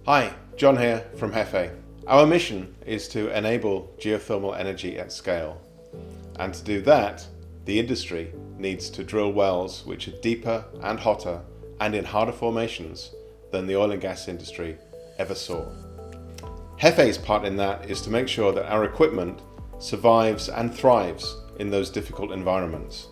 Hi, John here from Hephae. Our mission is to enable geothermal energy at scale. And to do that, the industry needs to drill wells which are deeper and hotter and in harder formations than the oil and gas industry ever saw. Hephae's part in that is to make sure that our equipment survives and thrives in those difficult environments.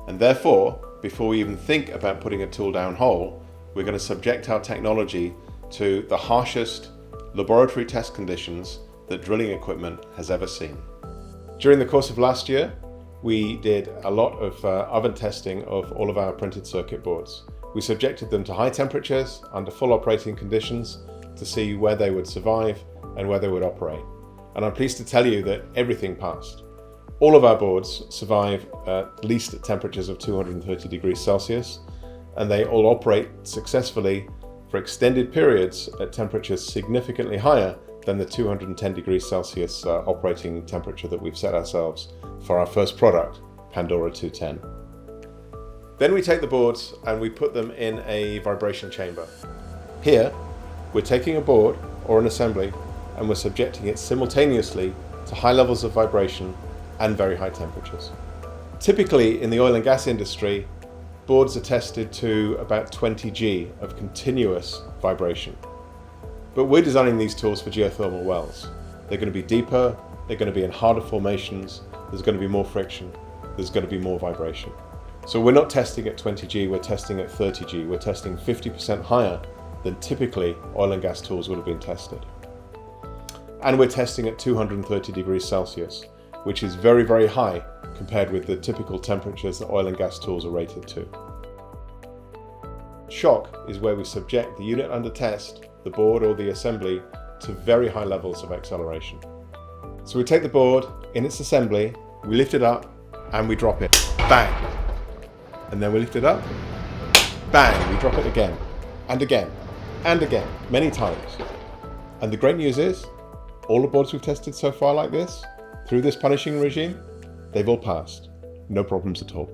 And therefore, before we even think about putting a tool down hole, we're going to subject our technology to the harshest laboratory test conditions that drilling equipment has ever seen. During the course of last year, we did a lot of oven testing of all of our printed circuit boards. We subjected them to high temperatures under full operating conditions to see where they would survive and where they would operate. And I'm pleased to tell you that everything passed. All of our boards survive at least at temperatures of 230 degrees Celsius, and they all operate successfully for extended periods at temperatures significantly higher than the 210 degrees Celsius operating temperature that we've set ourselves for our first product, Pandora 210. Then we take the boards and we put them in a vibration chamber. Here, we're taking a board or an assembly and we're subjecting it simultaneously to high levels of vibration and very high temperatures. Typically in the oil and gas industry, boards are tested to about 20 G of continuous vibration. But we're designing these tools for geothermal wells. They're going to be deeper, they're going to be in harder formations, there's going to be more friction, there's going to be more vibration. So we're not testing at 20 G, we're testing at 30 G. We're testing 50% higher than typically oil and gas tools would have been tested. And we're testing at 230 degrees Celsius, which is very, very high compared with the typical temperatures that oil and gas tools are rated to. Shock is where we subject the unit under test, the board or the assembly, to very high levels of acceleration. So we take the board in its assembly, we lift it up and we drop it. Bang! And then we lift it up, bang, we drop it again, and again, and again, many times. And the great news is, all the boards we've tested so far like this, through this punishing regime, they've all passed. No problems at all.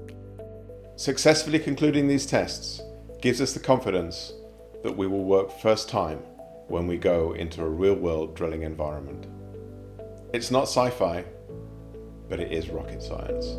Successfully concluding these tests gives us the confidence that we will work first time when we go into a real-world drilling environment. It's not sci-fi, but it is rocket science.